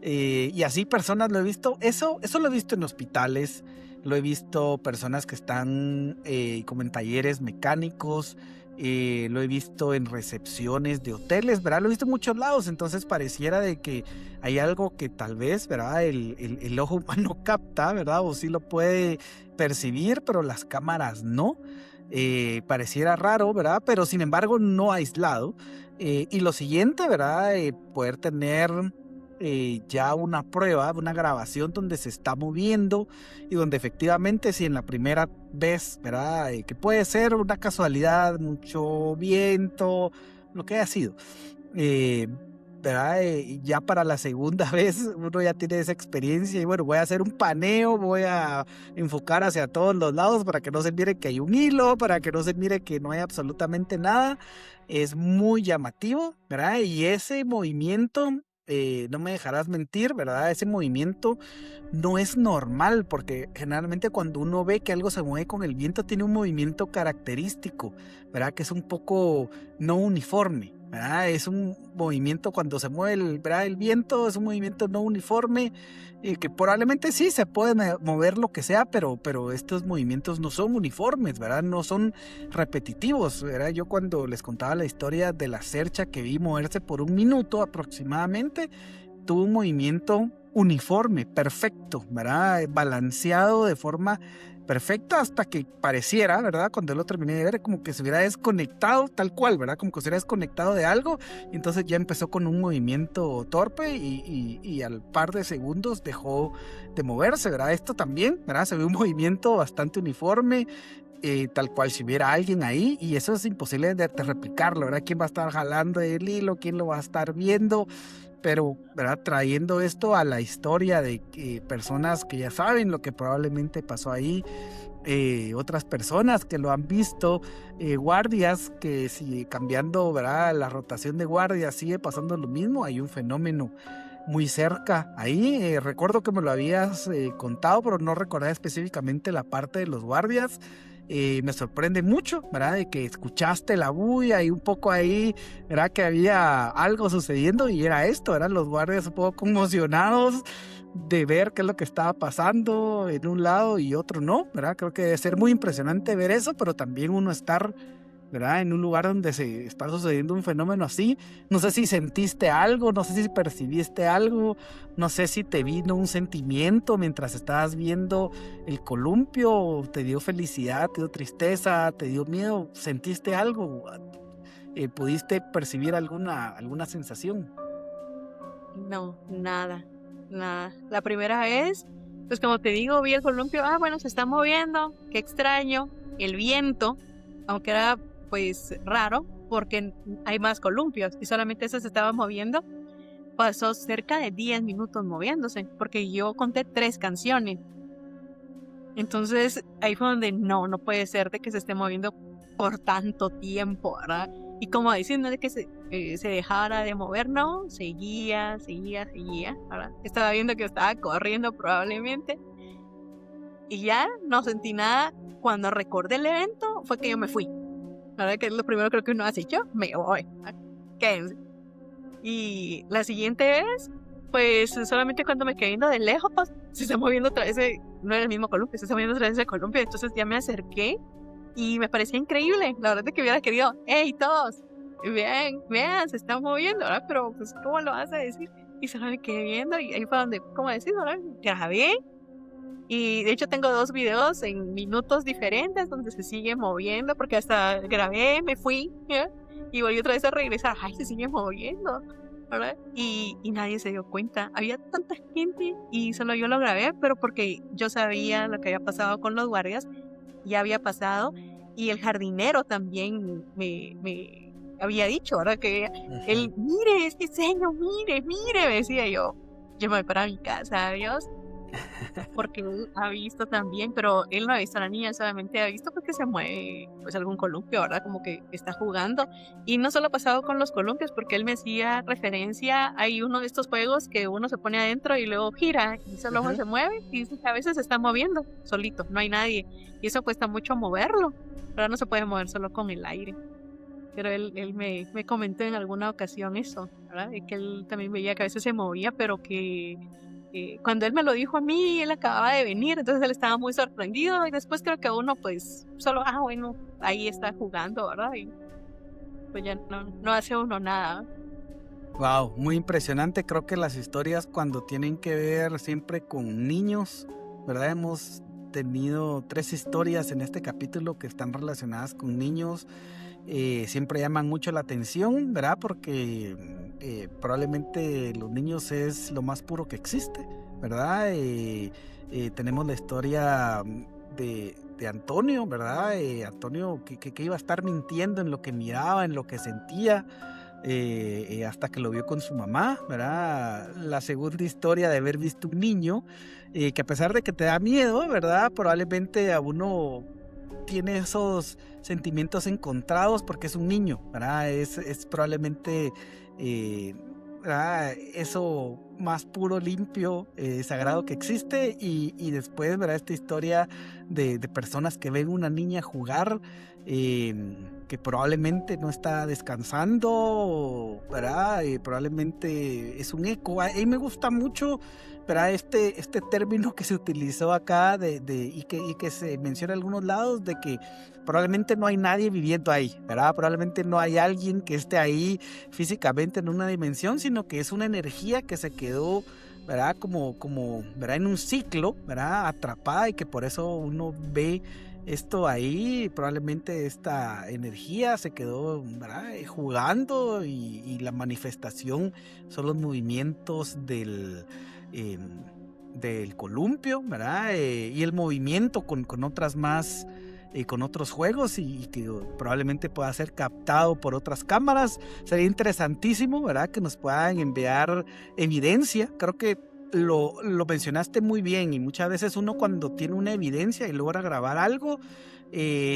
Y así personas lo he visto, eso lo he visto en hospitales, lo he visto personas que están como en talleres mecánicos, lo he visto en recepciones de hoteles, ¿verdad? Lo he visto en muchos lados, entonces pareciera de que hay algo que tal vez, ¿verdad? El ojo humano capta, ¿verdad? O sí lo puede percibir, pero las cámaras no. Pareciera raro, ¿verdad? Pero sin embargo no aislado. Y lo siguiente, ¿verdad? Poder tener ya una prueba, una grabación donde se está moviendo y donde efectivamente si en la primera vez, ¿verdad? Que puede ser una casualidad, mucho viento, lo que haya sido, ¿verdad? Ya para la segunda vez uno ya tiene esa experiencia y bueno, voy a hacer un paneo, voy a enfocar hacia todos los lados para que no se mire que hay un hilo, para que no se mire que no hay absolutamente nada. Es muy llamativo, ¿verdad? Y ese movimiento, no me dejarás mentir, ¿verdad? Ese movimiento no es normal porque generalmente cuando uno ve que algo se mueve con el viento tiene un movimiento característico, ¿verdad? Que es un poco no uniforme, ¿verdad? Es un movimiento cuando se mueve ¿verdad? El viento, es un movimiento no uniforme, que probablemente sí se puede mover lo que sea, pero estos movimientos no son uniformes, ¿verdad? No son repetitivos, ¿verdad? Yo cuando les contaba la historia de la cercha que vi moverse por 1 minuto aproximadamente, tuvo un movimiento uniforme, perfecto, ¿verdad? Balanceado de forma perfecta hasta que pareciera, ¿verdad? Cuando lo terminé de ver, como que se hubiera desconectado tal cual, ¿verdad? Como que se hubiera desconectado de algo y entonces ya empezó con un movimiento torpe y al par de segundos dejó de moverse, ¿verdad? Esto también, ¿verdad? Se ve un movimiento bastante uniforme, tal cual si hubiera alguien ahí y eso es imposible de replicarlo, ¿verdad? ¿Quién va a estar jalando el hilo? ¿Quién lo va a estar viendo? Pero, ¿verdad? Trayendo esto a la historia de personas que ya saben lo que probablemente pasó ahí, otras personas que lo han visto, guardias que si cambiando, ¿verdad? La rotación de guardias sigue pasando lo mismo, hay un fenómeno muy cerca ahí. Recuerdo que me lo habías contado, pero no recordaba específicamente la parte de los guardias. Me sorprende mucho, ¿verdad? De que escuchaste la bulla y un poco ahí, ¿verdad? Que había algo sucediendo y era esto, eran los guardias un poco conmocionados de ver qué es lo que estaba pasando en un lado y otro no, ¿verdad? Creo que debe ser muy impresionante ver eso, pero también uno estar, ¿verdad? En un lugar donde se está sucediendo un fenómeno así. No sé si sentiste algo, no sé si percibiste algo, no sé si te vino un sentimiento mientras estabas viendo el columpio, te dio felicidad, te dio tristeza, te dio miedo, ¿sentiste algo? ¿Pudiste percibir alguna sensación? No, nada, nada. La primera vez, pues como te digo, vi el columpio, bueno, se está moviendo, qué extraño, el viento, aunque era pues raro, porque hay más columpios y solamente ese se estaba moviendo, pasó cerca de 10 minutos moviéndose, porque yo conté 3 canciones. Entonces ahí fue donde no puede ser de que se esté moviendo por tanto tiempo, ¿verdad? Y como diciendo de que se dejara de mover, no, seguía, ¿verdad? Estaba viendo que estaba corriendo probablemente y ya no sentí nada. Cuando recordé el evento fue que yo me fui, ¿verdad? Que es lo primero creo que uno hace, yo me voy, quédense. Y la siguiente vez, pues solamente cuando me quedé viendo de lejos, se está moviendo otra vez, no era el mismo columpio, se está moviendo otra vez el columpio, entonces ya me acerqué y me parecía increíble, la verdad es que hubiera querido, hey todos, vean, se está moviendo, ¿verdad? Pero pues ¿cómo lo vas a decir? Y solo me quedé viendo y ahí fue donde, ¿cómo decís? ¿Verdad? Grabé y de hecho tengo 2 videos en minutos diferentes donde se sigue moviendo porque hasta grabé, me fui, ¿ya? Y volví otra vez a regresar, ay, se sigue moviendo, ¿verdad? Y nadie se dio cuenta, había tanta gente y solo yo lo grabé, pero porque yo sabía lo que había pasado con los guardias, ya había pasado, y el jardinero también me había dicho, ¿verdad? Que él, mire, este señor, mire, me decía yo me voy para mi casa, adiós. Porque él ha visto también, pero él no ha visto a la niña, solamente ha visto porque se mueve pues algún columpio, ¿verdad? Como que está jugando. Y no solo ha pasado con los columpios, porque él me hacía referencia, hay uno de estos juegos que uno se pone adentro y luego gira y solo uno se mueve y dice que a veces se está moviendo solito, no hay nadie. Y eso cuesta mucho moverlo, pero no se puede mover solo con el aire. Pero él me comentó en alguna ocasión eso, ¿verdad? Y que él también veía que a veces se movía, pero que cuando él me lo dijo a mí, él acababa de venir, entonces él estaba muy sorprendido y después creo que uno pues solo, bueno, ahí está jugando, ¿verdad? Y pues ya no hace uno nada. Wow, muy impresionante. Creo que las historias cuando tienen que ver siempre con niños, ¿verdad? Hemos tenido 3 historias en este capítulo que están relacionadas con niños. Siempre llaman mucho la atención, ¿verdad? Porque probablemente los niños es lo más puro que existe, ¿verdad? Tenemos la historia de Antonio, ¿verdad? Antonio que iba a estar mintiendo en lo que miraba, en lo que sentía, hasta que lo vio con su mamá, ¿verdad? La segunda historia de haber visto un niño que a pesar de que te da miedo, ¿verdad? Probablemente a uno tiene esos sentimientos encontrados porque es un niño, ¿verdad? Es probablemente ¿verdad? Eso más puro, limpio, sagrado que existe y después, ¿verdad? Esta historia de personas que ven una niña jugar que probablemente no está descansando, ¿verdad? Probablemente es un eco. A mí me gusta mucho, ¿verdad? Este término que se utilizó acá y que se menciona en algunos lados de que probablemente no hay nadie viviendo ahí, ¿verdad? Probablemente no hay alguien que esté ahí físicamente en una dimensión, sino que es una energía que se quedó, ¿verdad? Como ¿verdad? En un ciclo, ¿verdad? Atrapada y que por eso uno ve esto ahí, probablemente esta energía se quedó, ¿verdad? Jugando y la manifestación son los movimientos del columpio, ¿verdad? Y el movimiento con otras más, con otros juegos y que probablemente pueda ser captado por otras cámaras. Sería interesantísimo, ¿verdad? Que nos puedan enviar evidencia. Creo que lo mencionaste muy bien y muchas veces uno cuando tiene una evidencia y logra grabar algo,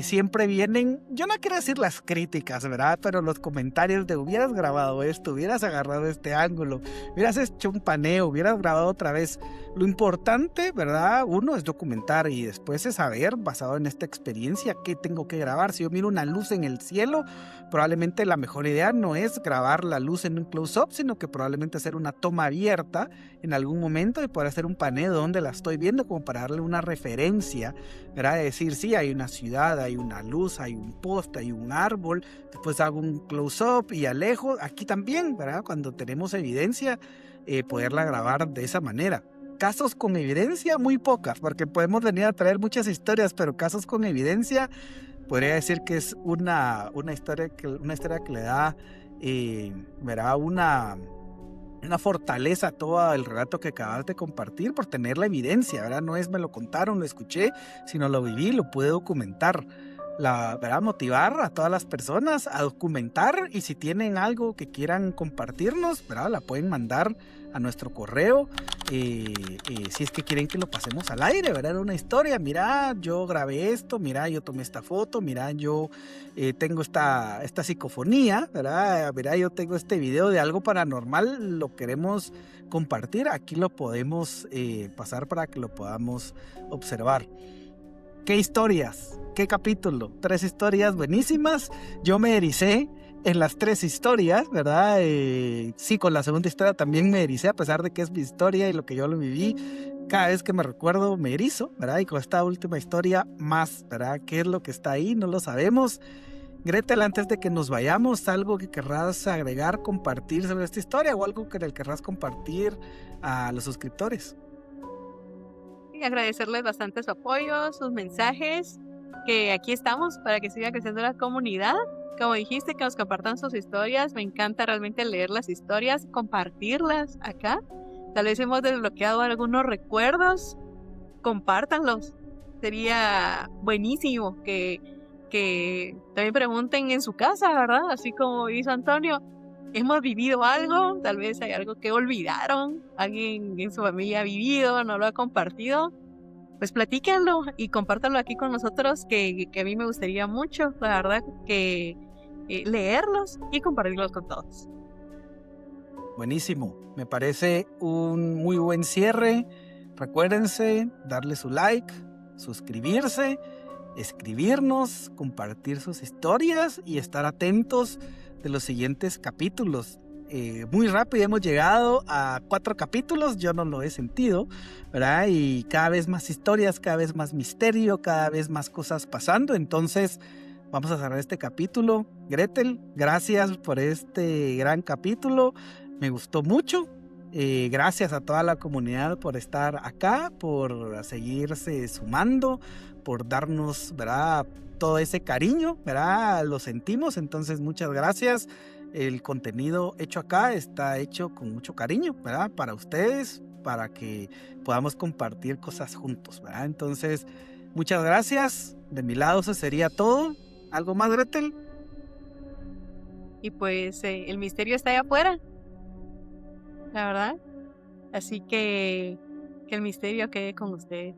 siempre vienen, yo no quiero decir las críticas, ¿verdad? Pero los comentarios de hubieras grabado esto, hubieras agarrado este ángulo, hubieras hecho un paneo, hubieras grabado otra vez. Lo importante, ¿verdad? Uno es documentar y después es saber, basado en esta experiencia, qué tengo que grabar. Si yo miro una luz en el cielo, probablemente la mejor idea no es grabar la luz en un close-up, sino que probablemente hacer una toma abierta en algún momento y poder hacer un paneo donde la estoy viendo como para darle una referencia, ¿verdad? Decir, sí, hay una ciudad, hay una luz, hay un poste, hay un árbol, después hago un close-up y alejo. Aquí también, ¿verdad? Cuando tenemos evidencia, poderla grabar de esa manera. Casos con evidencia, muy pocas, porque podemos venir a traer muchas historias, pero casos con evidencia, podría decir que es una historia que le da, ¿verdad? Una fortaleza a todo el relato que acabas de compartir por tener la evidencia, ¿verdad? No es me lo contaron, lo escuché, sino lo viví, lo pude documentar, ¿verdad? Motivar a todas las personas a documentar, y si tienen algo que quieran compartirnos, ¿verdad? La pueden mandar a nuestro correo, si es que quieren que lo pasemos al aire, ¿verdad? Era una historia, mira, yo grabé esto, mira, yo tomé esta foto, mira, yo tengo esta psicofonía, ¿verdad? Mira, yo tengo este video de algo paranormal, lo queremos compartir, aquí lo podemos pasar para que lo podamos observar. ¿Qué historias? ¿Qué capítulo? 3 historias buenísimas. Yo me ericé en las 3 historias, ¿verdad? Sí, con la segunda historia también me ericé, a pesar de que es mi historia y lo que yo lo viví. Cada vez que me recuerdo me erizo, ¿verdad? Y con esta última historia más, ¿verdad? ¿Qué es lo que está ahí? No lo sabemos. Gretel, antes de que nos vayamos, ¿algo que querrás agregar, compartir sobre esta historia, o algo que querrás compartir a los suscriptores? Y agradecerles bastante su apoyo, sus mensajes, que aquí estamos para que siga creciendo la comunidad. Como dijiste, que nos compartan sus historias. Me encanta realmente leer las historias, compartirlas acá. Tal vez hemos desbloqueado algunos recuerdos. Compártanlos. Sería buenísimo que también pregunten en su casa, ¿verdad? Así como hizo Antonio. Hemos vivido algo, tal vez hay algo que olvidaron, alguien en su familia ha vivido, no lo ha compartido, pues platíquenlo y compártanlo aquí con nosotros, que a mí me gustaría mucho, la verdad, que leerlos y compartirlos con todos. Buenísimo, me parece un muy buen cierre. Recuérdense darle su like, suscribirse, escribirnos, compartir sus historias y estar atentos de los siguientes capítulos. Muy rápido hemos llegado a 4 capítulos, yo no lo he sentido, ¿verdad? Y cada vez más historias, cada vez más misterio, cada vez más cosas pasando. Entonces vamos a cerrar este capítulo. Gretel, gracias por este gran capítulo, me gustó mucho. Gracias a toda la comunidad por estar acá, por seguirse sumando, por darnos, ¿verdad?, todo ese cariño, ¿verdad? Lo sentimos, entonces muchas gracias. El contenido hecho acá está hecho con mucho cariño, ¿verdad? Para ustedes, para que podamos compartir cosas juntos, ¿verdad? Entonces, muchas gracias. De mi lado eso sería todo. ¿Algo más, Gretel? Y pues el misterio está allá afuera, la verdad. Así que el misterio quede con ustedes.